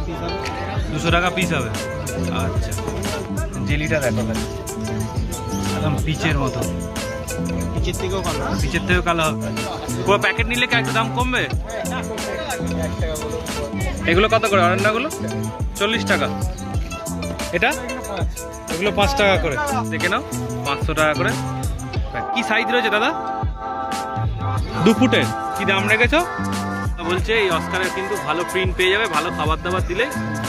200 টাকা পিস হবে। আচ্ছা, জেলিটা দেখো একদম পিচের মতো, পিচের থেকেও কালো হবে। পুরো প্যাকেট নিলে কি একটু দাম কমবে? এগুলো কত করে অরেন্ডাগুলো? 40 টাকা। এটা এগুলো 5 টাকা করে, দেখে নাও 500 টাকা করে। কি সাইজ রয়েছে দাদা? 2 ফুটের। কি দাম রেখেছো? বলছে এই অস্কারের কিন্তু ভালো প্রিন্ট পেয়ে যাবে, ভালো খাবার দাবার দিলে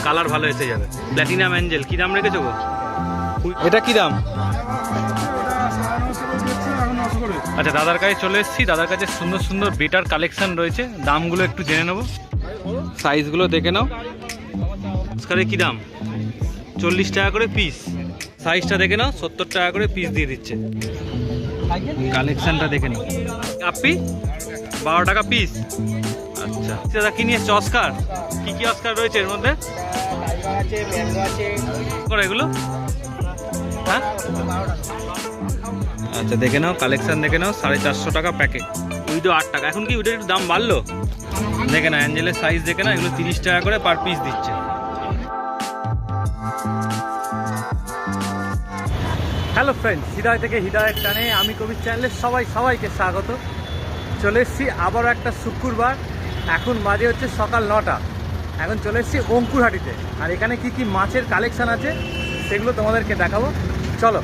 কালার ভালো এসে যাবে। প্ল্যাটিনাম অ্যাঞ্জেল কি দাম রেখেছো গো? এটা কি দাম? আচ্ছা, দাদার কাছে চলে এসেছি। দাদার কাছে সুন্দর সুন্দর বেটার কালেকশন রয়েছে, দামগুলো একটু জেনে নেবো, সাইজগুলো দেখে নাও। অস্কারের কি দাম? 40 টাকা করে পিস। সাইজটা দেখে নাও, 70 টাকা করে পিস দিয়ে দিচ্ছে। কালেকশনটা দেখে নাও। আপি 12 টাকা পিস। আচ্ছা দাদা, কি নিয়ে এসছো? অস্কার। কি কি অস্কার রয়েছে এর মধ্যে? এগুলো হ্যাঁ, আচ্ছা দেখে নাও, কালেকশন দেখে নাও। 450 টাকা প্যাকেট। উইডো 8 টাকা। এখন কি উইডোর একটু দাম বাড়লো? দেখে না, অ্যাঞ্জেলের সাইজ দেখে না, এগুলো 30 টাকা করে পার পিস দিচ্ছে। হ্যালো ফ্রেন্ডস, হৃদয় থেকে হৃদয়ের টানে আমি কবির চ্যানেলে সবাইকে স্বাগত। চলে এসেছি আবারও একটা শুক্রবার। এখন বাজে হচ্ছে সকাল 9টা। এখন চলে এসেছি অঙ্কুরহাটিতে। আর এখানে কি কি মাছের কালেকশান আছে সেগুলো তোমাদেরকে দেখাবো। চলো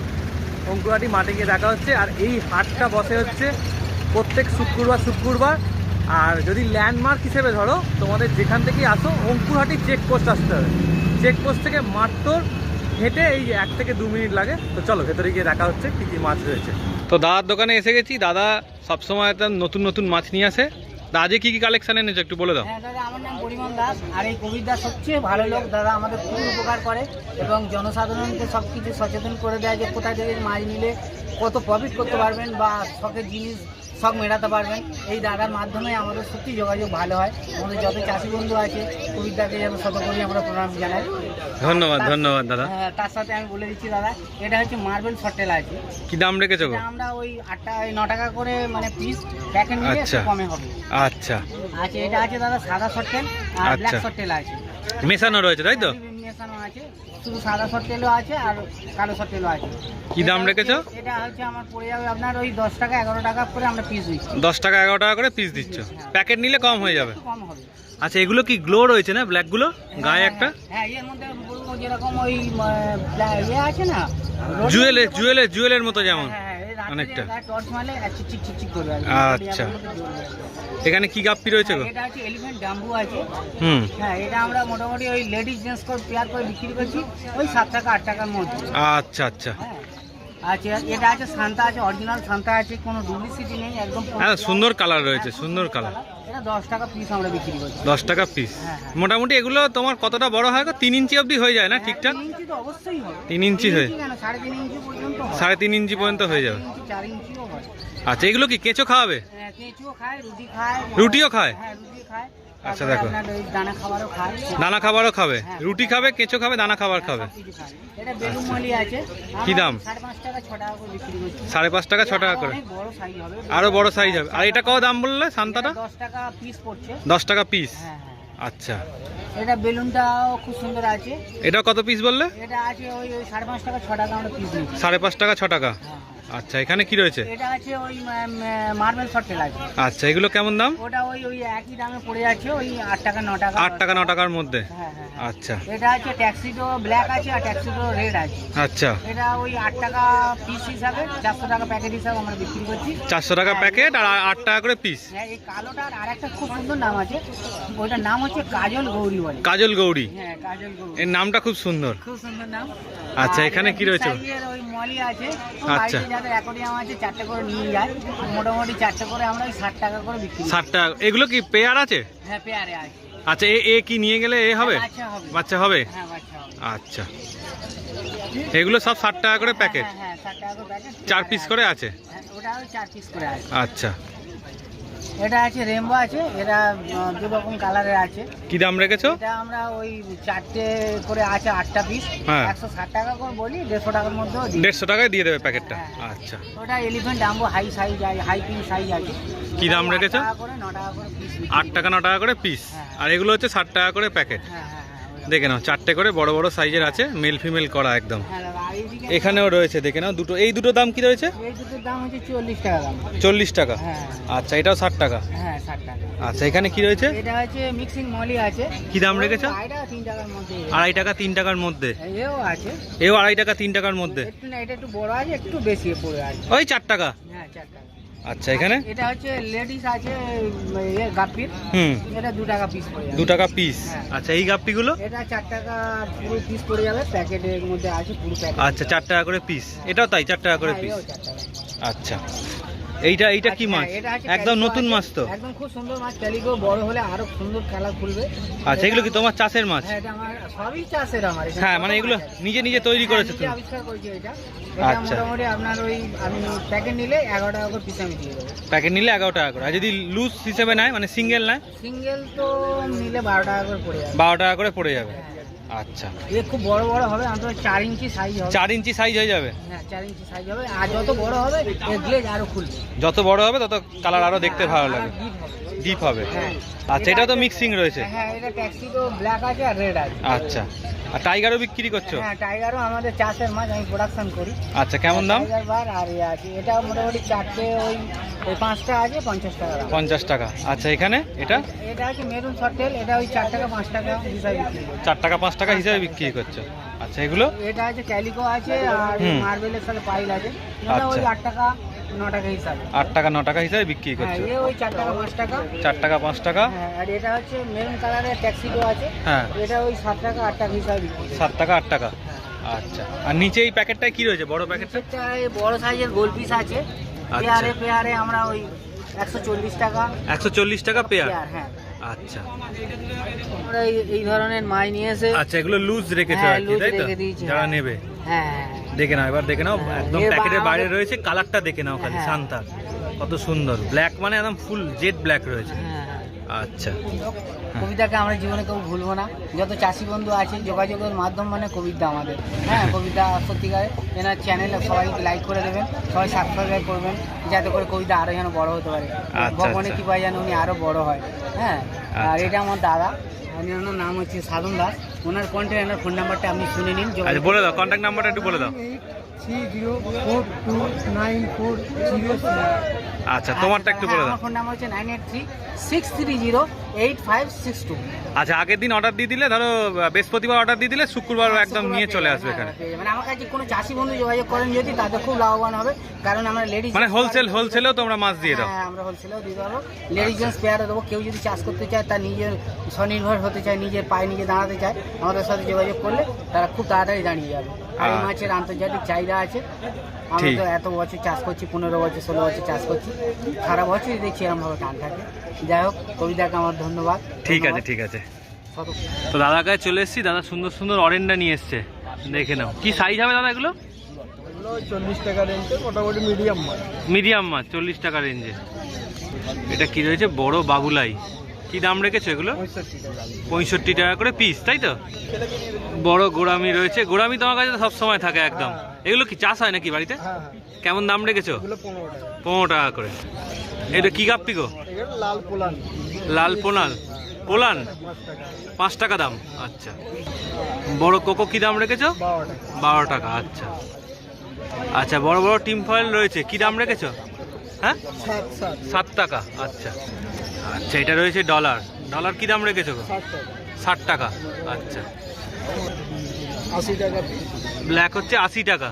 অঙ্কুরহাটি মাঠে গিয়ে দেখা হচ্ছে। আর এই হাটটা বসে হচ্ছে প্রত্যেক শুক্রবার। আর যদি ল্যান্ডমার্ক হিসেবে ধরো, তোমাদের যেখান থেকেই আসো অঙ্কুরহাটি চেকপোস্ট আসতে হবে। চেকপোস্ট থেকে মাত্র হেঁটে এই 1 থেকে 2 মিনিট লাগে। তো চলো ভেতরে গিয়ে দেখা হচ্ছে কী কী মাছ রয়েছে। তো দাদার দোকানে এসে গেছি। দাদা সবসময় নতুন নতুন মাছ নিয়ে আসে। আজকে কি কি কালেকশন এনেছো একটু বলে দাও। হ্যাঁ দাদা, আমার নাম পরিমল দাস। আর এই কবির দাস হচ্ছে ভালো লোক দাদা, আমাদের খুব উপকার করে এবং জনসাধারণকে সব কিছু সচেতন করে দেয় যে কোথা থেকে মাছ নিলে কত প্রফিট করতে পারবেন বা শখের জিনিস শখ মেটাতে পারবেন। এই দাদার মাধ্যমে আমাদের সত্যি যোগাযোগ ভালো হয়। আমাদের যত চাষি বন্ধু আছে কবিরদাকে যেন শতকরি আমরা প্রণাম জানাই। ধন্যবাদ দাদা। তার সাথে আমি বলে দিচ্ছি দাদা, এটা হচ্ছে মার্বেল শর্টেল আছে। কি দাম রেখেছো? আমরা ওই 9 টাকা করে মানে পিস, প্যাকেট নিলে একটু কমে হবে। আচ্ছা আচ্ছা, এটা আছে দাদা সাদা শর্টেল আর ব্ল্যাক শর্টেল আছে, মেশানো রয়েছে তাই তো? মেশানো আছে, শুধু সাদা শর্টেলও আছে আর কালো শর্টেলও আছে। কি দাম রেখেছো? এটা হচ্ছে আমার পড়ে যাবে আপনার ওই 10 টাকা 11 টাকা করে আমরা পিস দিচ্ছি। 10 টাকা 11 টাকা করে পিস দিচ্ছ। প্যাকেট নিলে কম হয়ে যাবে। কম হবে। আচ্ছা, এগুলো কি গ্লো রয়েছে না ব্ল্যাক গুলো গায়ে একটা? হ্যাঁ, এর মধ্যে বলবো যেরকম ওই ইয়ে আছে না, জুয়েলের মতো যেমন অনেকটা টর্চ মারলে চিক করবে। আচ্ছা, এখানে কি গাপ্পি রয়েছে গো? এটা আছে এলিফ্যান্ট ডাম্বু আছে। হ্যাঁ, এটা আমরা মোটামুটি ওই লেডিস জেন্টস করে পেয়ার করে বিক্রি করছি ওই 7 টাকা 8 টাকার মধ্যে। আচ্ছা আচ্ছা। আচ্ছা, এটা আছে শান্তা আছে, অরিজিনাল শান্তা আছে, কোনো ডুপ্লিসিটি নেই, একদম। হ্যাঁ, সুন্দর কালার রয়েছে, সুন্দর কালার। এটা 10 টাকা পিস আমরা বিক্রি করছি। 10 টাকা পিস। মোটামুটি এগুলো তোমার কতটা বড় হয় গো? 3 ইঞ্চি অবধি হয়ে যায় না ঠিকঠাক? 3 ইঞ্চি তো অবশ্যই হবে। 3 ইঞ্চি হয়? 3.5 ইঞ্চি পর্যন্ত হয়। 3.5 ইঞ্চি পর্যন্ত হয়ে যাবে। 4 ইঞ্চিও হয়। আচ্ছা, এগুলো কি কেঁচো খাওয়াবে? কেঁচুও খায়, রুটি খায়। রুটিও খায়? হ্যাঁ, রুটি খায়। আচ্ছা দেখো, দানা খাবারও খায়। দানা খাবারও খাবে, রুটি খাবে, কেঁচো খাবে, দানা খাবার খাবে। এটা বেলুন মলি আছে। কি দাম? 5.5 টাকা 6 টাকা করে বিক্রি করছি। 5.5 টাকা 6 টাকা করে। বড় সাইজ হবে, আরো বড় সাইজ হবে। আর এটা কত দাম বললে শান্তাটা? 10 টাকা পিস পড়ছে। 10 টাকা পিস। হ্যাঁ। আচ্ছা, এটা বেলুনটাও খুব সুন্দর আছে। এটা কত পিস বললে? এটা আছে ওই 5.5 টাকা 6 টাকা আমরা পিস নিচ্ছি। 5.5 টাকা 6 টাকা। আচ্ছা, এখানে কি রয়েছে? এটা আছে ওই মার্বেল শর্টেল আছে। আচ্ছা, এগুলো কেমন দাম? ওটা ওই একই দামে পড়ে যাচ্ছে, ওই 8 টাকা 9 টাকা। 8 টাকা 9 টাকার মধ্যে। হ্যাঁ। আচ্ছা, এটা আছে ট্যাক্সিডো ব্ল্যাক আছে আর ট্যাক্সিডো রেড আছে। আচ্ছা, এটা ওই 8 টাকা পিস হিসাবে 400 টাকা প্যাকেট হিসাবে আমরা বিক্রি করছি। 400 টাকা প্যাকেট আর 8 টাকা করে পিস। হ্যাঁ, এই কালোটার আর একটা খুব সুন্দর নাম আছে, ওইটার নাম হচ্ছে কাজল গৌরী বলে। কাজল গৌরী? হ্যাঁ, কাজল গৌরী। এর নামটা খুব সুন্দর। খুব সুন্দর নাম। আচ্ছা, এখানে কি রয়েছে? ওই মলি আছে। আচ্ছা, যাদের অ্যাকোরিয়াম আছে 4টে করে নিয়ে যায়, মোটামুটি 4টে করে আমরা 60 টাকা করে বিক্রি করি। 60 টাকা। এগুলো কি পেয়ার আছে? হ্যাঁ, পেয়ারে আছে। আচ্ছা, এ কি নিয়ে গেলে এ হবে? বাচ্চা হবে? হ্যাঁ, বাচ্চা হবে। আচ্ছা, এগুলো সব 60 টাকা করে প্যাকেট? হ্যাঁ, 60 টাকা করে প্যাকেট। 4 পিস করে আছে? ওটাও 4 পিস করে আছে। আচ্ছা, এটা আছে রেমবো আছে, এটা 2 রকম কালারের আছে। কি দাম রেখেছো? এটা আমরা ওই 4টে করে আছে, 8টা পিস। 160 টাকা করে বলি, 150 টাকার মধ্যে 150 টাকায় দিয়ে দেবে প্যাকেটটা। আচ্ছা, ওটা এলিফ্যান্ট ডাম্বো হাই সাইজ আছে, হাই পিন সাইজ আছে। কি দাম রেখেছো? 8 টাকা করে 9 টাকা করে পিস। 8 টাকা 9 টাকা করে পিস। আর এগুলো হচ্ছে 60 টাকা করে প্যাকেট। হ্যাঁ। দেখে নাও 4টে করে বড় বড় সাইজের আছে, মেল ফিমেল করা একদম। হ্যাঁ দাদা, আর এইদিকে এখানেও রয়েছে, দেখে নাও দুটো। এই দুটো দাম কি রয়েছে? এই দুটোর দাম হচ্ছে 40 টাকা দাম। 40 টাকা। হ্যাঁ আচ্ছা, এটাও 60 টাকা। হ্যাঁ 60 টাকা। আচ্ছা, এখানে কি রয়েছে? এটা হচ্ছে মিক্সিং মলি আছে। কি দাম রেখেছো? 3 টাকার মধ্যে। 2.5 টাকা 3 টাকার মধ্যে। এও আছে, এও 2.5 টাকা 3 টাকার মধ্যে। একটু না, এটা একটু বড় আছে, একটু বেশি পড়ে আছে। ওই 4 টাকা। হ্যাঁ 4 টাকা। আচ্ছা, এখানে এটা হচ্ছে লেডিস আছে গাপ্পির, এটা 2 টাকা পিস পড়ে যাবে। 2 টাকা পিস। হ্যাঁ। আচ্ছা, এই গাপ্পিগুলো? এটা 4 টাকা পুরো পিস পড়ে যাবে, প্যাকেটের মধ্যে আছে পুরো প্যাকেট। আচ্ছা, 4 টাকা করে পিস। এটাও তাই 4 টাকা করে হ্যাঁ, পিস। এও 4 টাকা। আচ্ছা, এইটা কি মাছ? এটা হচ্ছে একদম ক্যালিকো নতুন আছে, মাছ তো? একদম খুব সুন্দর মাছ। ক্যালিকো বড় হলে আরো সুন্দর কালার খুলবে। আচ্ছা, এগুলো কি তোমার চাষের মাছ? হ্যাঁ, এটা আমার সবই চাষের। আমার এখানে হ্যাঁ, কত মানে এগুলো মাছ আছে। নিজে নিজে তৈরি হ্যাঁ, করেছো নিজে তুমি? আবিষ্কার করেছি এটা। আচ্ছা। মোটামুটি আপনার ওই আমি প্যাকেট নিলে 11 টাকা করে পিস আমি দিয়ে দেবো। প্যাকেট নিলে 11 টাকা করে, আর যদি লুজ হিসেবে নেয় মানে সিঙ্গেল নেয় সিঙ্গেল তো নিলে 12 টাকা করে পড়ে যাবে। 12 টাকা করে পড়ে যাবে। হ্যাঁ। আচ্ছা, এ খুব বড় বড় হবে, অন্তত 4 ইঞ্চি সাইজ হবে। 4 ইঞ্চি সাইজ হয়ে যাবে। হ্যাঁ 4 ইঞ্চি সাইজ হবে, আর যত বড় হবে এর গ্লেজ আরো খুলবে। যত বড় হবে তত কালার আরো দেখতে ভালো লাগে, ডিপ হবে। ডিপ হবে। হ্যাঁ। আচ্ছা, এটা তো মিক্সিং রয়েছে। হ্যাঁ, এটা ট্যাক্সি তো ব্ল্যাক আছে আর রেড আছে। আচ্ছা, আর টাইগারও বিক্রি করছো? হ্যাঁ, টাইগারও আমাদের চাষের মাছ, আমি প্রোডাকশন করি। আচ্ছা, কেমন দাম? টাইগার বার আর এ আছে, এটা মোটামুটি 4টে ওই 5টা আছে 50 টাকা দাম। 50 টাকা। আচ্ছা, এখানে এটা এটা হচ্ছে মেরুন শর্টেল, এটা ওই 4 টাকা 5 টাকা হিসাবে বিক্রি করি। 4 টাকা 5 টাকা হিসাবে বিক্রি করছো। আচ্ছা, এগুলো? এটা আছে ক্যালিকো আছে আর হুম। মার্বেলের সাথে পাইল আছে, এটা ওই আচ্ছা। 8 টাকা 9 টাকা হিসাবে। 8 টাকা 9 টাকা হিসাবে বিক্রি হ্যাঁ, করছো। এ ওই 4 টাকা 5 টাকা। 4 টাকা 5 টাকা। হ্যাঁ, আর এটা হচ্ছে মেরুন কালারের ট্যাক্সিডো আছে, হ্যাঁ, এটা ওই 7 টাকা 8 টাকা হিসাবে বিক্রি করি। 7 টাকা 8 টাকা। আচ্ছা, আর নিচে এই প্যাকেটটায় কি রয়েছে, বড় প্যাকেটটা? এটা বড় সাইজের গোল পিস আছে, আচ্ছা। পেয়ারে পেয়ারে আমরা ওই 140 টাকা 140 টাকা পেয়ার। পেয়ার। হ্যাঁ, আচ্ছা। আমরা এই ধরনের মাছ নিয়ে এসে আচ্ছা, এগুলো লুজ রেখেছো হ্যাঁ, আর কি, লুজ তাই তো? রেখে দিয়েছি, যারা হ্যাঁ। নেবে হ্যাঁ দেখে নাও, এবার দেখে নাও, হ্যাঁ, একদম এবার প্যাকেটের বাইরে আমাদের- রয়েছে, কালারটা দেখে নাও খালি, হ্যাঁ। শান্তা কত সুন্দর, ব্ল্যাক মানে একদম ফুল জেড ব্ল্যাক রয়েছে। হ্যাঁ। আচ্ছা, কবিতাকে আমরা জীবনে কেউ ভুলবো না। যত চাষি বন্ধু আছে, যোগাযোগের মাধ্যম মানে কবিতা আমাদের। হ্যাঁ, কবিতা সত্যিকারে এনার চ্যানেলে সবাই লাইক করে দেবেন, সবাই সাবস্ক্রাইব করবেন, যাতে করে কবিতা আরো যেন বড় হতে পারে। ভগবানের আচ্ছা। কৃপায় যেন উনি আরো বড় হয়। হ্যাঁ, আর আচ্ছা। এটা আমার দাদা, ওনার নাম হচ্ছে সাধন দাস। ওনার কন্ট্যাক্ট, ওনার ফোন নাম্বারটা আপনি শুনে নিন। আচ্ছা, বলে দাও কন্ট্যাক্ট নাম্বারটা একটু বলে দাও। 3042940। আচ্ছা, তোমারটা একটু বলে দাও। আমার ফোন নাম্বার হচ্ছে 9836308562। আচ্ছা, আগের দিন অর্ডার দিয়ে দিলে, ধরো বৃহস্পতিবার অর্ডার দিয়ে দিলে শুক্রবার একদম নিয়ে চলে আসবে এখানে। মানে আমার কাছে কোনো চাষি বন্ধু যোগাযোগ করেন যদি, তাদের খুব লাভবান হবে, কারণ আমরা লেডিস মানে হোলসেলেও তোমরা মাছ দিয়ে দাও? হ্যাঁ, আমরা হোলসেলেও দিয়ে দেবো, লেডিস জেন্টস পেয়ারে দেবো। কেউ যদি চাষ করতে চায়, তার নিজের স্বনির্ভর হতে চায়, নিজের পায়ে নিজে দাঁড়াতে চায়, আমাদের সাথে যোগাযোগ করলে তারা খুব তাড়াতাড়ি দাঁড়িয়ে যাবে। আর এই মাছের আন্তর্জাতিক চাহিদা আছে। আমরা ঠিক। তো এত বছর চাষ করছি, 15 বছর 16 বছর চাষ করছি, সারা বছরই দেখছি এরকমভাবে টান থাকে। যাই হোক, কবিতাকে আমার ধন্যবাদ। ঠিক আছে, ঠিক আছে। শত তো দাদার কাছে চলে এসেছি, দাদা সুন্দর সুন্দর অরেন্ডা নিয়ে এসছে, দেখে নাও। কি সাইজ হবে দাদা এগুলো? 40 টাকা রেঞ্জে মোটামুটি মিডিয়াম মাছ। মিডিয়াম মাছ 40 টাকা রেঞ্জে। এটা কি রয়েছে? বড় বাবুলাই। কি দাম রেখেছো এগুলো? 65 টাকা করে পিস, তাই তো? বড় গোড়ামি রয়েছে, গোড়ামি তোমার কাছে তো সব সময় থাকে একদম। এগুলো কি চাষ হয় নাকি বাড়িতে? কেমন দাম রেখেছো? 15 টাকা করে। এটা কি গাপ্পি গো? লাল পোলান। লাল পোনাল, পোলান 5 টাকা দাম। আচ্ছা, বড় কোকো কি দাম রেখেছো? 12 টাকা। আচ্ছা আচ্ছা, বড় বড় টিম ফয়েল রয়েছে, কি দাম রেখেছো? হ্যাঁ, 7 টাকা। আচ্ছা আচ্ছা, এটা রয়েছে ডলার, ডলার কি দাম রেখেছো গো? 60 টাকা। আচ্ছা, 80 টাকা। ব্ল্যাক হচ্ছে 80 টাকা।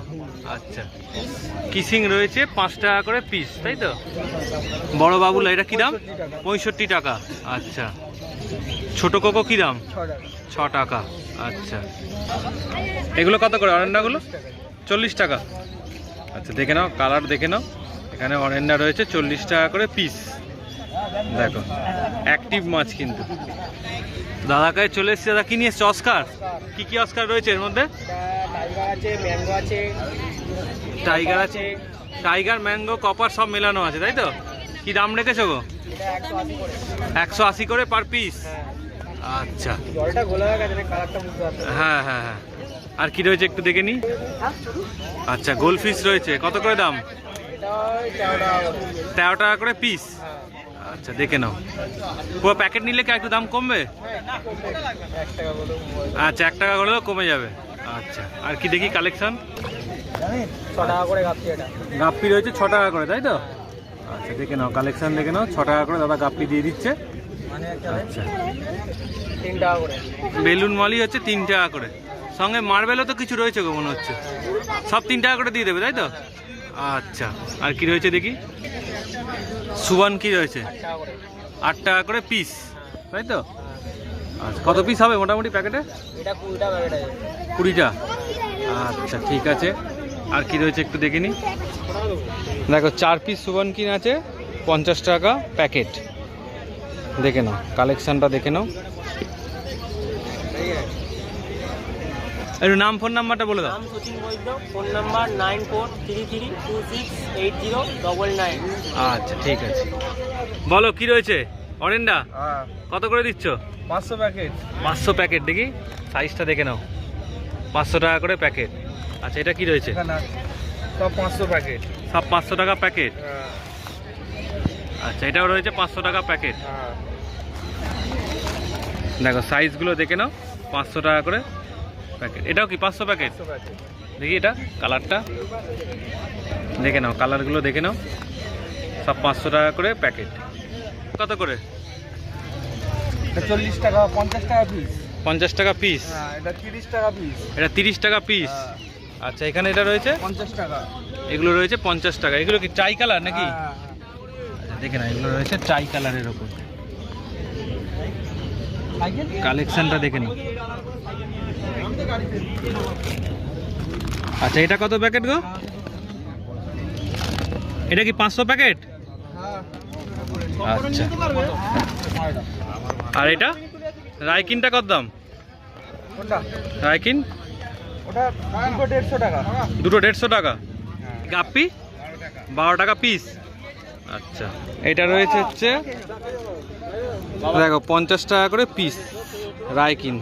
আচ্ছা, কিসিং রয়েছে 5 টাকা করে পিস, তাই তো? বড় বাবুলা এটা কি দাম? 65 টাকা। আচ্ছা, ছোট কোকো কি দাম? 6 টাকা। আচ্ছা, এগুলো কত করে অরেন্ডাগুলো? 40 টাকা। আচ্ছা, দেখে নাও, কালার দেখে নাও। এখানে অরেন্ডা রয়েছে 40 টাকা করে পিস। দেখো, অ্যাক্টিভ মাছ কিন্তু। দাদা কাছে চলে এসেছি। দাদা কি নিয়ে এসছে? অস্কার। কি কি অস্কার রয়েছে এর মধ্যে? টাইগার আছে, ম্যাঙ্গো আছে। টাইগার আছে, টাইগার, ম্যাঙ্গো, কপার সব মেলানো আছে, তাই তো? কি দাম রেখেছো গো? এটা 180 করে। 180 করে পার পিস। আচ্ছা, জলটা গোলা হয়ে গেছে, কালারটা বুঝতে পারছো? হ্যাঁ হ্যাঁ হ্যাঁ। আর কি রয়েছে একটু দেখে নিই। আচ্ছা, গোল্ড ফিশ রয়েছে, কত করে দাম? এটা 13 টাকা। 13 টাকা করে পিস। আচ্ছা দেখে নাও, পুরো প্যাকেট নিলে কি একটু দাম কমবে? আচ্ছা 1 টাকা করলেও কমে যাবে। আচ্ছা আর কি দেখি কালেকশন? 6 টাকা করে গাপ্পি এটা। গাপ্পি রয়েছে 6 টাকা করে, তাই তো? আচ্ছা দেখে নাও কালেকশন দেখে নাও, 6 টাকা করে দাদা গাপ্পি দিয়ে দিচ্ছে। আচ্ছা 3 টাকা করে। বেলুন মলি হচ্ছে 3 টাকা করে, সঙ্গে মার্বেলও তো কিছু রয়েছে গো মনে হচ্ছে, সব 3 টাকা করে দিয়ে দেবে তাই তো? আচ্ছা আর কি রয়েছে দেখি? সুবান কি রয়েছে? 8 টাকা করে পিস, তাই তো? আচ্ছা কত পিস হবে মোটামুটি প্যাকেটে? এটা 20 টাকা প্যাকেট আছে। 20টা। আচ্ছা ঠিক আছে, আর কি রয়েছে একটু দেখে নি। দেখো 4 পিস সুবান কিন আছে, 50 টাকা প্যাকেট। দেখে নাও কালেকশনটা দেখে নাও। একটু নাম ফোন নাম্বারটা বলে দাও। নাম সচিন বৈদ্য, ফোন নাম্বার 9433268099। আচ্ছা ঠিক আছে, বলো কি রয়েছে? অরেন্ডা কত করে দিচ্ছ? 500 প্যাকেট। 500 প্যাকেট, দেখি সাইজটা দেখে নাও। 500 টাকা করে প্যাকেট। আচ্ছা এটা কি রয়েছে? সব 500 প্যাকেট। সব 500 টাকা প্যাকেট। আচ্ছা এটাও রয়েছে 500 টাকা প্যাকেট। দেখো সাইজগুলো দেখে নাও, 500 টাকা করে প্যাকেট। এটাও কি 500 প্যাকেট? দেখি এটা কালারটা দেখে নাও, কালারগুলো দেখে নাও, সব 500 টাকা করে প্যাকেট। কত করে? 40 টাকা, 50 টাকা পিস। 50 টাকা পিস। এটা 30 টাকা পিস। এটা 30 টাকা পিস। আচ্ছা এখানে এটা রয়েছে 50 টাকা। এগুলো রয়েছে 50 টাকা। এগুলো কি চাই কালার নাকি? আচ্ছা দেখে না, এগুলো রয়েছে চাই কালারের ওপর। কালেকশনটা দেখে নিই। আচ্ছা এটা কত প্যাকেট গো? এটা কি 500 প্যাকেট? আচ্ছা আর এটা রাইকিনটা কত দাম? রাইকিন ওটা 150 টাকা। দুটো 150 টাকা। গাপ্পি 12 টাকা পিস। আচ্ছা এটা রয়েছে হচ্ছে দেখো 50 টাকা করে পিস রাইকিন।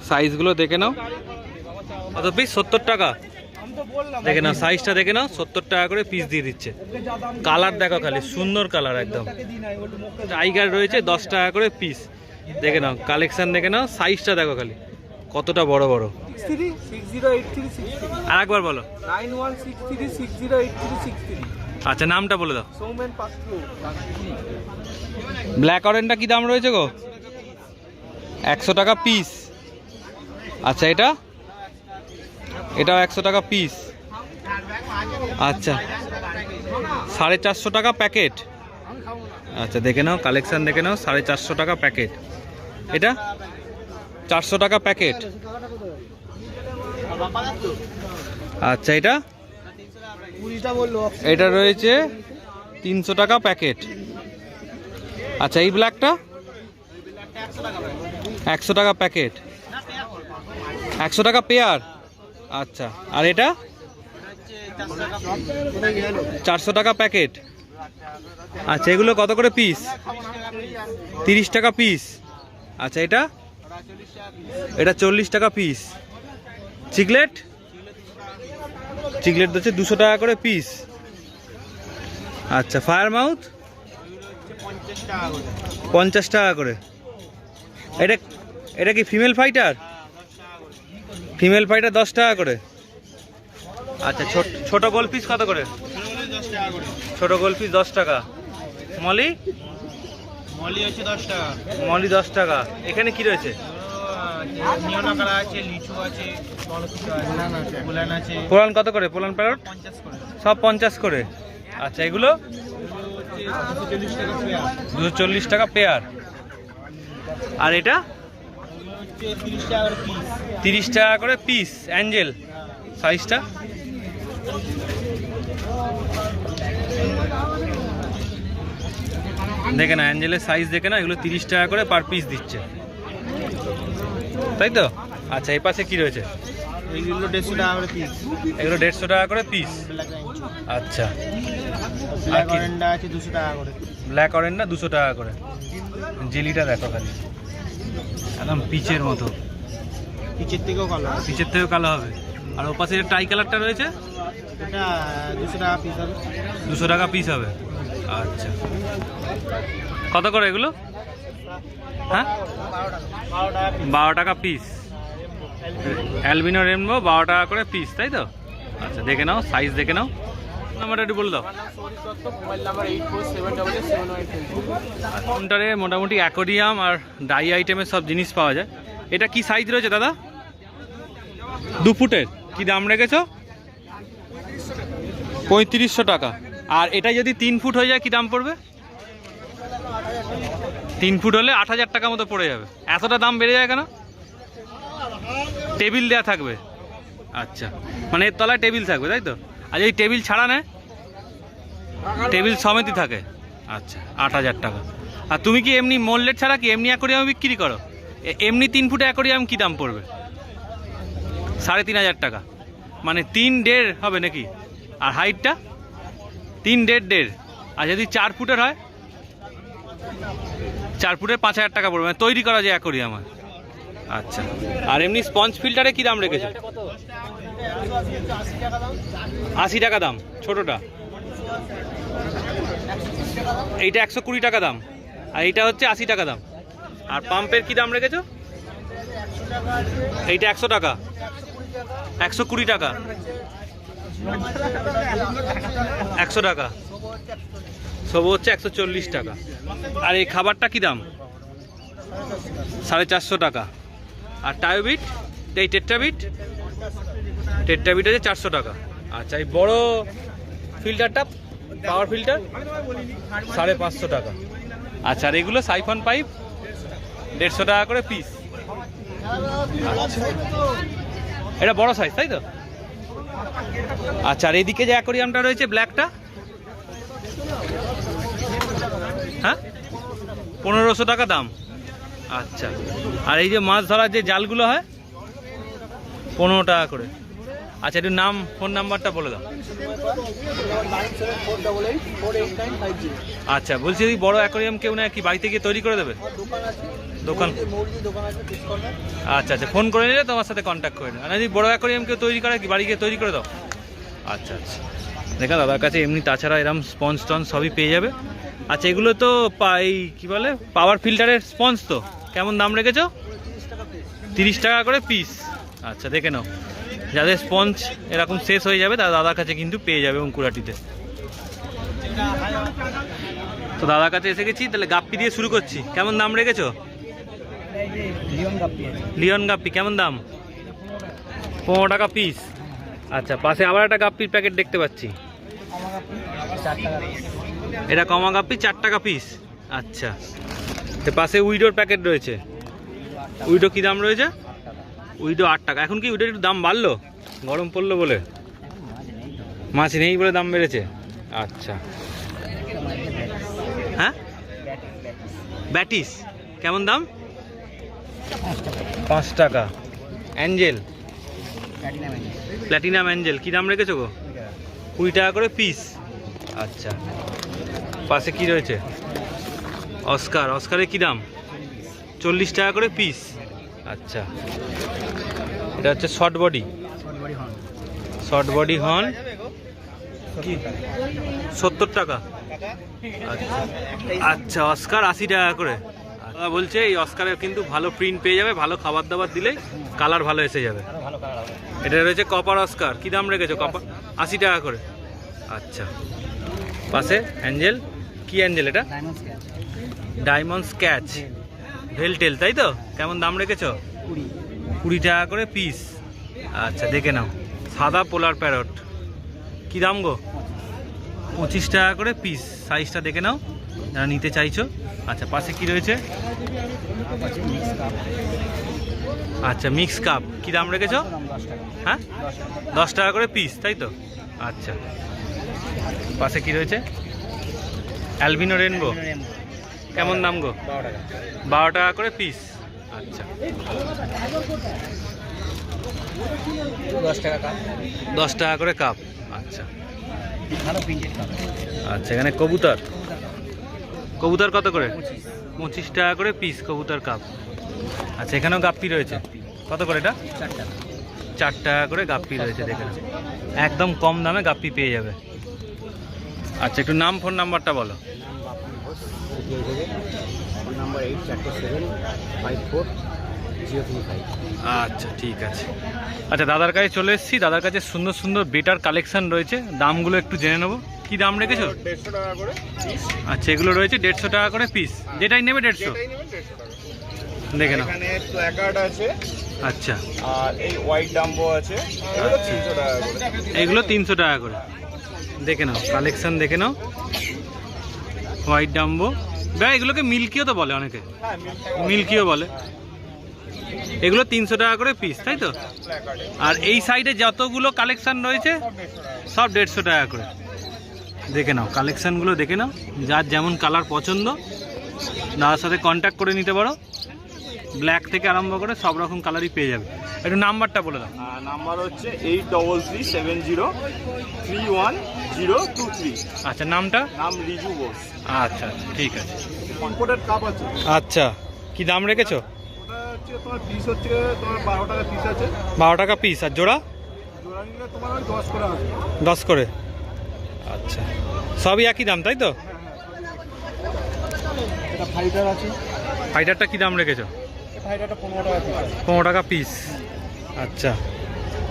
সাইজগুলো দেখে নাও, কত পিস? 70 টাকা। দেখে নাও সাইজটা দেখে নাও, 70 টাকা করে পিস দিয়ে দিচ্ছে। কালার দেখো খালি, সুন্দর কালার একদম। টাইগার রয়েছে 10 টাকা করে পিস। দেখে নাও কালেকশন দেখে নাও, সাইজটা দেখো খালি কতটা বড় বড়। 608363। আর একবার বলো। 9163608363। আচ্ছা নামটা বলে দাও। সৌমেন পাত্র। ব্ল্যাক অরেঞ্জটা কি দাম রয়েছে গো? 100 টাকা পিস। আচ্ছা এটাও 100 টাকা পিস। আচ্ছা 450 টাকা প্যাকেট। আচ্ছা দেখে নাও কালেকশন দেখে নাও, 450 টাকা প্যাকেট। এটা 400 টাকা প্যাকেট। আচ্ছা এটা রয়েছে 300 টাকা প্যাকেট। আচ্ছা এই ব্ল্যাকটা 100 টাকা প্যাকেট। 100 টাকা পেয়ার। আচ্ছা আর এটা 400 টাকা প্যাকেট। আচ্ছা এগুলো কত করে পিস? 30 টাকা পিস। আচ্ছা এটা 40 টাকা পিস। চিকলেট হচ্ছে 200 টাকা করে পিস। আচ্ছা ফায়ার মাউথ 50 টাকা করে। এটা কি ফিমেল ফাইটার? 10 টাকা করে। আচ্ছা ছোট গোল পিস কত করে? ছোট গোল পিস 10 টাকা। মলি হচ্ছে 10 টাকা। মলি 10 টাকা। এখানে কি রয়েছে? নিয়না কালার আছে, লিচু আছে, পোলান আছে। পোলান কত করে? পোলান প্যারট 50 করে। সব 50 করে। আচ্ছা এগুলো 240 টাকা পেয়ার। আর এটা 30 টাকা করে পিস। অ্যাঞ্জেল সাইজটা দেখে না, অ্যাঞ্জেলের সাইজ দেখে না, এগুলো 30 টাকা করে পার পিস দিচ্ছে, তাই তো? আচ্ছা এই পাশে কি রয়েছে? এইগুলো 150 টাকা করে পিস। এগুলো 150 টাকা করে পিস। আচ্ছা ব্ল্যাক অরেন্ডা আছে 200 টাকা করে। ব্ল্যাক অরেন্ডা 200 টাকা করে। জেলিটা দেখো খালি, একদম পিচের মতো। পিচের থেকেও কালো হবে। আর ও পাশে টাই কালারটা রয়েছে, এটা 200 টাকা পিস হবে। 200 টাকা পিস হবে। আচ্ছা, কত করে এগুলো? হ্যাঁ, 12 টাকা পিস। অ্যালবিনো রেনবো 12 টাকা করে পিস, তাই তো? আচ্ছা, দেখে নাও, সাইজ দেখে নাও। নাম্বারটা একটু বলে দাও। কাউন্টারে মোটামুটি অ্যাকোরিয়াম আর ডাই আইটেমের সব জিনিস পাওয়া যায়। এটা কি সাইজ রয়েছে দাদা? 2 ফুটের। কি দাম রেখেছো? 3500 টাকা। আর এটা যদি 3 ফুট হয়ে যায় কি দাম পড়বে? 3 ফুট হলে 8000 টাকা মতো পড়ে যাবে। এতটা দাম বেড়ে যায় কেন? টেবিল দেওয়া থাকবে? আচ্ছা, মানে এর তলায় টেবিল থাকবে, তাই তো? আর এই টেবিল ছাড়া নেয়? টেবিল সমেতই থাকে। আচ্ছা, 8000 টাকা। আর তুমি কি এমনি মোল্ডেড ছাড়া কি এমনি অ্যাকোরিয়াম বিক্রি করো? এমনি 3 ফুটে অ্যাকোরিয়াম কি দাম পড়বে? 3500 টাকা। মানে 3.5 হবে নাকি? আর হাইটটা 3.5. আর যদি 4 ফুটের হয়? 4 ফুটের 5000 টাকা পড়বে, মানে তৈরি করা যায় অ্যাকোরিয়াম। আচ্ছা, আর এমনি স্পঞ্জ ফিল্টারে কি দাম রেখেছো? 80 টাকা দাম ছোটটা। এইটা 120 টাকা দাম, আর এইটা হচ্ছে 80 টাকা দাম। আর পাম্পের কি দাম রেখেছো? এইটা 100 টাকা, 120 টাকা, 100 টাকা। সব হচ্ছে 140 টাকা। আর এই খাবারটা কি দাম? 450 টাকা। আর টায়োবিট, এই টেট্রাবিট হচ্ছে 400 টাকা। আচ্ছা, এই বড় ফিল্টারটা, পাওয়ার ফিল্টার, 550 টাকা। আচ্ছা, আর এগুলো সাইফন পাইপ 150 টাকা করে পিস। এটা বড় সাইজ, তাই তো? আচ্ছা, আর এদিকে যে অ্যাকোরিয়ামটা রয়েছে ব্ল্যাকটা, হ্যাঁ, 1500 টাকা দাম। আচ্ছা, আর এই যে মাছ ধরার যে জালগুলো হয় 15 টাকা করে। আচ্ছা, একটু নাম, ফোন নাম্বারটা বলে দাও। আচ্ছা, বলছি যদি বড় অ্যাকোরিয়াম কেউ না কি বাড়িতে গিয়ে তৈরি করে দেবে? দোকান? আচ্ছা আচ্ছা, ফোন করে নিলে তোমার সাথে কন্ট্যাক্ট করে নেবে। আর যদি বড় অ্যাকোরিয়াম কেউ তৈরি করে কি বাড়ি গিয়ে তৈরি করে দাও? আচ্ছা আচ্ছা, দেখা দাদার কাছে এমনি তাছাড়া এরকম স্পঞ্জ টঞ্জ সবই পেয়ে যাবে। আচ্ছা, এগুলো তো এই কি বলে পাওয়ার ফিল্টারের স্পঞ্জ, তো কেমন দাম রেখেছো? 30 টাকা করে পিস। আচ্ছা, দেখে নাও, যাদের স্পঞ্জ এরকম শেষ হয়ে যাবে তারা দাদার কাছে কিন্তু পেয়ে যাবে অঙ্কুরাটিতে। তো দাদার কাছে এসে গেছি, তাহলে গাপ্পি দিয়ে শুরু করছি। কেমন দাম রেখেছো? লিওন গাপ্পি কেমন দাম? 15 টাকা পিস। আচ্ছা, পাশে আবার একটা গাপ্পির প্যাকেট দেখতে পাচ্ছি, এটা কমা গাপ্পি 4 টাকা পিস। আচ্ছা, তো পাশে উইডোর প্যাকেট রয়েছে। উইডো কি দাম রয়েছে? উইডো 8 টাকা। এখন কি উইডোর একটু দাম বাড়লো, গরম পড়লো বলে? মাছ নেই বলে দাম বেড়েছে? আচ্ছা, হ্যাঁ, ব্যাটিস কেমন দাম? 5 টাকা। অ্যাঞ্জেল, প্ল্যাটিনাম অ্যাঞ্জেল কি দাম রেখেছো গো? 20 টাকা করে পিস। আচ্ছা, পাশে কি রয়েছে? অস্কার, অস্কারের কি দাম? 40 টাকা করে পিস। আচ্ছা, এটা হচ্ছে short body, short body horn কি 70 টাকা। আচ্ছা আচ্ছা, অস্কার 80 টাকা করে। বলছে এই অস্কারের কিন্তু ভালো প্রিন্ট পেয়ে যাবে, ভালো খাবার দাবার দিলেই কালার ভালো এসে যাবে। এটা রয়েছে কপার অস্কার, কি দাম রেখেছো? কপার 80 টাকা করে। আচ্ছা, পাশে অ্যাঞ্জেল, কি অ্যাঞ্জেল এটা? ডায়মন্ড স্ক্যাচ ভেলটেল, তাই তো? কেমন দাম রেখেছো? 20 টাকা করে পিস। আচ্ছা, দেখে নাও, সাদা পোলার প্যারট কি দাম গো? 25 টাকা করে পিস। সাইজটা দেখে নাও যারা নিতে চাইছো। আচ্ছা, পাশে কি রয়েছে? আচ্ছা, মিক্স কাপ কি দাম রেখেছো? হ্যাঁ, 10 টাকা করে পিস, তাই তো? আচ্ছা, পাশে কি রয়েছে? অ্যালবিনো রেনবো কেমন দাম গো? 12 টাকা করে পিস। আচ্ছা, 10 টাকা করে কাপ। আচ্ছা আচ্ছা, এখানে কবুতর, কবুতর কত করে? 25 টাকা করে পিস কবুতর কাপ। আচ্ছা, এখানেও গাপ্পি রয়েছে, কত করে এটা? 4 টাকা করে গাপ্পি রয়েছে। দেখে একদম কম দামে গাপ্পি পেয়ে যাবে। আচ্ছা, একটু নাম ফোন নাম্বারটা বলো। নাম বাপন ঘোষ, সিটিআই থেকে। Phone number 84754035। আচ্ছা, ঠিক আছে। আচ্ছা, দাদার কাছে চলে এসেছি। দাদার কাছে সুন্দর সুন্দর বেটার কালেকশন রয়েছে, দামগুলো একটু জেনে নেবো। কি দাম রেখেছো? 150 টাকা করে পিস। আচ্ছা, এগুলো রয়েছে 150 টাকা করে পিস, যেটাই নেবে 150। যেটাই নেবেন 150 টাকা। দেখে নাও। এখানে প্ল্যাকার্ড আছে আচ্ছা, আর এই হোয়াইট ডাম্বো আছে, এগুলো 300 টাকা করে। এগুলো 300 টাকা করে। দেখে নাও কালেকশন, দেখে নাও। হোয়াইট ডাম্বো, ভাই এগুলোকে মিল্কিও তো বলে অনেকে, হ্যাঁ, মিল্কিও বলে। এগুলো 300 টাকা করে পিস, তাই তো? প্ল্যাকার্ড আর এই সাইডে যতগুলো কালেকশন রয়েছে সব 150 টাকা করে। দেখে নাও কালেকশনগুলো, দেখে নাও। যার যেমন কালার পছন্দ দাদার সাথে কন্ট্যাক্ট করে নিতে পারো। ব্ল্যাক থেকে আরম্ভ করে সব রকম কালারই পেয়ে যাবে। একটু নাম্বারটা বলে দাও। নাম্বার হচ্ছে 8337031023। আচ্ছা, নামটা? নাম রিজু বোস। আচ্ছা, ঠিক আছে। ইম্পোর্টেড কাপ আছে। আচ্ছা, কি দাম রেখেছো? ওটা হচ্ছে তোমার পিস হচ্ছে তোমার 12 টাকা পিস আছে। 12 টাকা পিস। আর জোড়া? জোড়া নিলে তোমার ওই 10 করে আসবে। 10 করে। আচ্ছা, সবই একই দাম, তাই তো? এটা ফাইটার আছে। ফাইটারটা কি দাম রেখেছো? ফাইটারটা 15 টাকা পিস আছে। 15 টাকা পিস। আচ্ছা,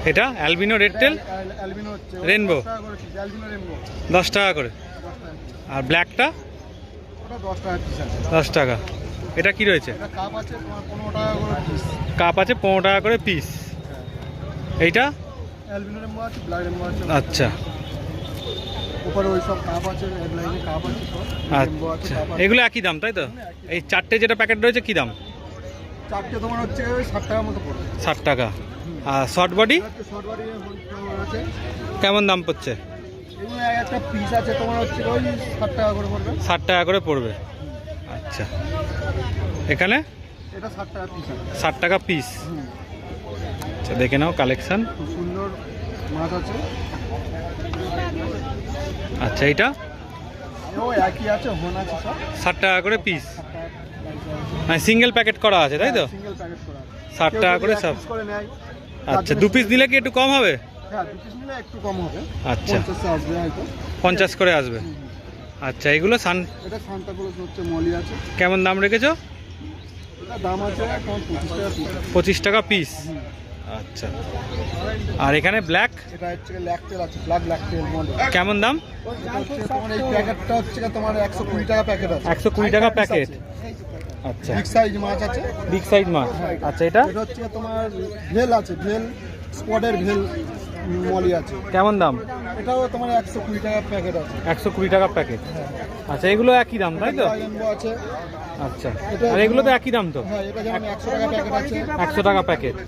এটা অ্যালবিনো রেড টেল অ্যালবিনো হচ্ছে রেনবো 10 টাকা করে পিস। অ্যালবিনো রেনবো 10 টাকা করে। 10 টাকা। আর ব্ল্যাকটা? ওটা 10 টাকা পিস আছে। 10 টাকা। এটা কি রয়েছে? এটা কাপ আছে তোমার 15 টাকা করে পিস। কাপ আছে 15 টাকা করে পিস। এইটা? অ্যালবিনো রেনবো আছে, ব্ল্যাক রেনবো আছে। আচ্ছা, উপরে ওই সব কাপ আছে, এক লাইনে কাপ আছে সব। রেনবো আছে, আচ্ছা, কাপ আছে। এগুলো একই দাম, তাই তো? এই চারটে যেটা প্যাকেট রয়েছে কি দাম? চারটে তোমার হচ্ছে 60 টাকা মতো পড়বে। 60 টাকা। আর শর্ট বডি শর্ট বাড়ি আছে, কেমন দাম পড়ছে? এগুলো একটা পিস আছে তোমার হচ্ছে ওই 60 টাকা করে পড়বে। 60 টাকা করে পড়বে। আচ্ছা, এখানে এটা 60 টাকা পিস আছে। 60 টাকা পিস। আচ্ছা, দেখে নাও কালেকশন। খুব সুন্দর মাছ আছে। আচ্ছা, এইটা ও একই আছে, হোন আছে সব। 60 টাকা করে পিস। মানে সিঙ্গেল প্যাকেট করা আছে, তাই তো? সিঙ্গেল প্যাকেট করা 60 টাকা করে সব। করে নেয়। আচ্ছা, 2 পিস নিলে কি একটু কম হবে? হ্যাঁ, 2 পিস নিলে একটু কম হবে। আচ্ছা, 50 আসবে হয়তো। 50 করে আসবে। আচ্ছা, এগুলো এটা সান্তা ক্লজ হচ্ছে, মলি আছে। কেমন দাম রেখেছো? এটা দাম আছে এখন 25 টাকা পিস। 25 টাকা পিস। আচ্ছা, আর এখানে ব্ল্যাক এটা হচ্ছে ল্যাকটেল আছে, ব্ল্যাক টেল মডেল। কেমন দাম? এটা হচ্ছে তোমার এই প্যাকেটটা হচ্ছে তোমার 120 টাকা প্যাকেট আছে। 120 টাকা প্যাকেট। আচ্ছা, বিগ সাইজ মাছ আছে। বিগ সাইজ মাছ। আচ্ছা, এটা এটা হচ্ছে তোমার ভেল আছে, ভেল স্পটের ভেল মলি আছে। কেমন দাম? এটাও তোমার 120 টাকা প্যাকেট আছে। 120 টাকা প্যাকেট। আচ্ছা, এগুলো একই দাম, তাই তো? রেনবো আছে। আচ্ছা, আর এগুলো তো একই দাম তো? হ্যাঁ, এটা যেমন 100 টাকা প্যাকেট আছে। 100 টাকা প্যাকেট। হ্যাঁ,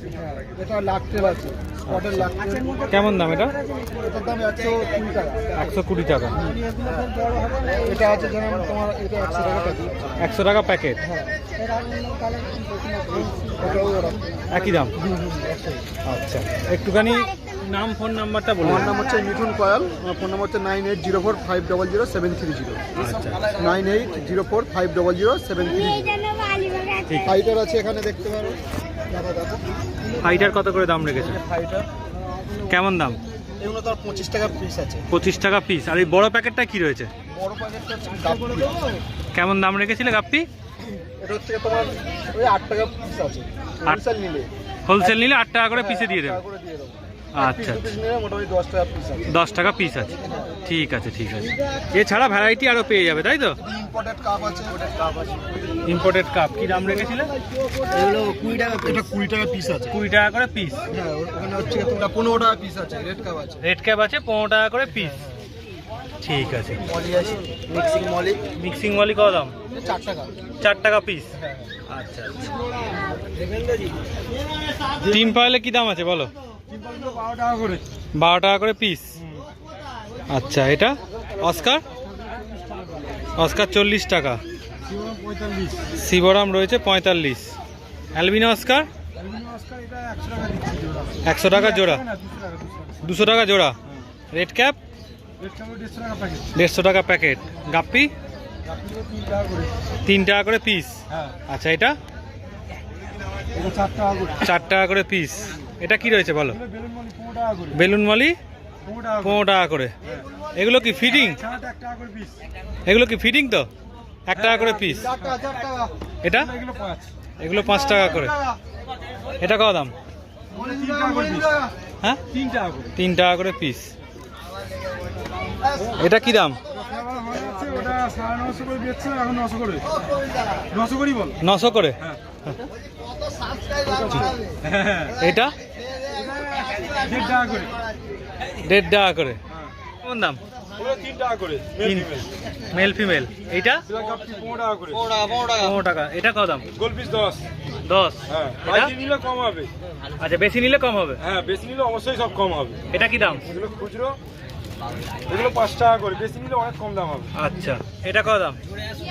এটা লাকটেল আছে, স্পটের লাকটেল। কেমন দাম এটা? এটার দাম 120 টাকা। 120 টাকা। এটা আছে যেমন তোমার এটা 100 টাকা প্যাকেট। 100 টাকা প্যাকেট। এটাও ওরকম। একই দাম। আচ্ছা, একটুখানি নাম ফোন নাম্বারটা বলুন। আমার নাম হচ্ছে মিঠুন কয়াল। আমার ফোন নাম্বার হচ্ছে 9804500730। আচ্ছা, 9804500730। ঠিক। ফাইটার আছে এখানে দেখতে পারো। দেখো ফাইটার কত করে দাম রেখেছে? ফাইটার, কেমন দাম? এগুলো তো 25 টাকা পিস আছে। 25 টাকা পিস। আর এই বড় প্যাকেটটা কি রয়েছে? বড় প্যাকেটটা হচ্ছে গাপ্পি। কেমন দাম রেখেছিলে গাপ্পি? এটা হচ্ছে তোমার ওই 8 টাকা পিস আছে। হোলসেল নিলে হোলসেল নিলে 8 টাকা করে পিসে দিয়ে দেবে। টাকা করে দিয়ে দেবো। আচ্ছা, পিস নিলে মোটামুটি 10 টাকা পিস আছে। 10 টাকা পিস আছে। ঠিক আছে, ঠিক আছে। এছাড়া ভ্যারাইটি আরও পেয়ে যাবে, তাই তো? ইম্পোর্টেড কাপ আছে, কাপ আছে। ইম্পোর্টেড কাপ কি দাম রেখেছিলে? এগুলো 20 টাকা, এটা 20 টাকা পিস আছে। 20 টাকা করে পিস। হ্যাঁ, ওখানে হচ্ছে তোমরা 15 টাকা পিস আছে, রেড কাপ আছে। রেড ক্যাপ আছে 15 টাকা করে পিস। ঠিক আছে। মলি আছে, মিক্সিং মলি, মিক্সিং মলি কত দাম? 4 টাকা। 4 টাকা পিস। আচ্ছা, টিম পাইলে কি দাম আছে বলো? 12 টাকা করে। 12 টাকা করে পিস। আচ্ছা, এটা অস্কার? অস্কার 40 টাকা। 45। শিবরাম রয়েছে 45। অ্যালবিনো অস্কার এটা 100 টাকা দিচ্ছি জোড়া। 100 টাকা জোড়া। 200 টাকা জোড়া। রেড ক্যাপ রেড কাপ 150 টাকা প্যাকেট। 150 টাকা প্যাকেট। গাপ্পি গাপ্পিগুলো 3 টাকা করে। 3 টাকা করে পিস। হ্যাঁ, আচ্ছা, এটা এটা 4 টাকা করে। 4 টাকা করে পিস। এটা কি রয়েছে বলো? বেলুন মলি 15 টাকা করে। বেলুন মলি 15 টাকা করে। এগুলো কি ফিটিং? এগুলো কি ফিটিং তো? 1 টাকা করে পিস। এটা এগুলো 5 টাকা করে। এটা কত দাম? হ্যাঁ 3 টাকা করে পিস। এটা কি দাম? 900 করে। এটা 1.5 টাকা করে। কোন দাম? 3 টাকা করে মেল ফিমেল। এইটা 15 টাকা। এটা কত দাম? গোল পিস 10। 10। হ্যাঁ এটা? বেশি নিলে কম হবে। আচ্ছা বেশি নিলে কম হবে। হ্যাঁ বেশি নিলে অবশ্যই সব কম হবে। এটা কি দাম? এগুলো খুচরো, এগুলো 5 টাকা করে, বেশি নিলে অনেক কম দাম হবে। আচ্ছা এটা কত দাম?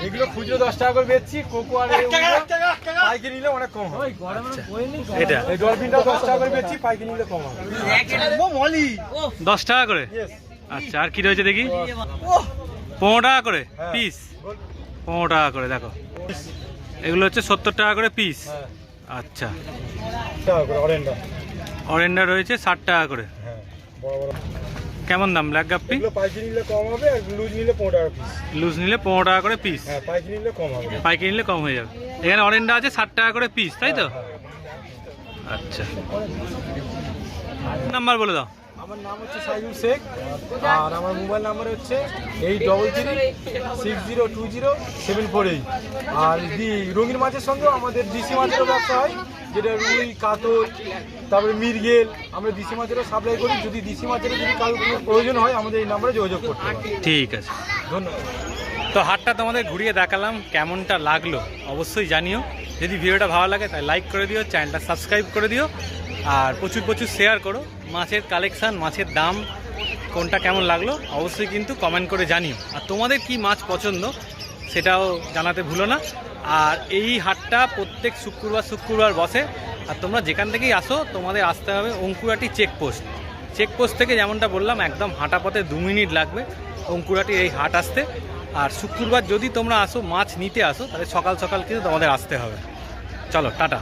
এগুলো খুচরো 10 টাকা করে বেচছি, কোকো আর পাইকারি নিলে অনেক কম হবে। এটা এই ডলফিনটা 10 টাকা করে বেচছি, পাইকারি নিলে কম হবে। 10 টাকা করে। Yes। আচ্ছা আর কি রয়েছে দেখি? 15 টাকা করে হ্যাঁ। পিস। 15 টাকা করে দেখো। এগুলো হচ্ছে 70 টাকা করে পিস। হ্যাঁ আচ্ছা টাকা করে অরেন্ডা। অরেন্ডা রয়েছে 60 টাকা করে। হ্যাঁ বড় বড় কেমন দাম ব্ল্যাক গাপ্পি? এগুলো পাইকারি নিলে কম হবে, আর লুজ নিলে 15 টাকা পিস। লুজ নিলে 15 টাকা করে পিস। হ্যাঁ পাইকারি নিলে কম হবে। পাইকারি নিলে কম হয়ে যাবে। এখানে অরেন্ডা আছে 60 টাকা করে পিস, তাই তো? হ্যাঁ। আচ্ছা নাম্বার বলে দাও। আমার নাম হচ্ছে সাইদুল শেখ, আর আমার মোবাইল নাম্বার হচ্ছে 8336020748। আর রঙিন মাছের সঙ্গেও আমাদের দেশি মাছেরও ব্যবসা হয়, যেটা রুই, কাতল, তারপরে মৃগেল। আমরা দেশি মাছেরও সাপ্লাই করি। যদি দেশি মাছেরও যদি কারোর কোনো প্রয়োজন হয়, আমাদের এই নাম্বারে যোগাযোগ করতে পারেন। ঠিক আছে, ধন্যবাদ। তো হাটটা তোমাদের ঘুরিয়ে দেখালাম, কেমনটা লাগলো অবশ্যই জানিও। যদি ভিডিওটা ভালো লাগে তাই লাইক করে দিও, চ্যানেলটা সাবস্ক্রাইব করে দিও, আর প্রচুর প্রচুর শেয়ার করো। মাছের কালেকশান, মাছের দাম কোনটা কেমন লাগলো অবশ্যই কিন্তু কমেন্ট করে জানিও। আর তোমাদের কি মাছ পছন্দ সেটাও জানাতে ভুলো না। আর এই হাটটা প্রত্যেক শুক্রবার বসে। আর তোমরা যেখান থেকেই আসো তোমাদের আসতে হবে অঙ্কুরাটি চেকপোস্ট। চেকপোস্ট থেকে যেমনটা বললাম একদম হাঁটা পথে 2 মিনিট লাগবে অঙ্কুরাটির এই হাট আসতে। আর শুক্রবার যদি তোমরা আসো মাছ নিতে আসো তাহলে সকাল সকাল কিন্তু তোমাদের আসতে হবে। চলো টাটা।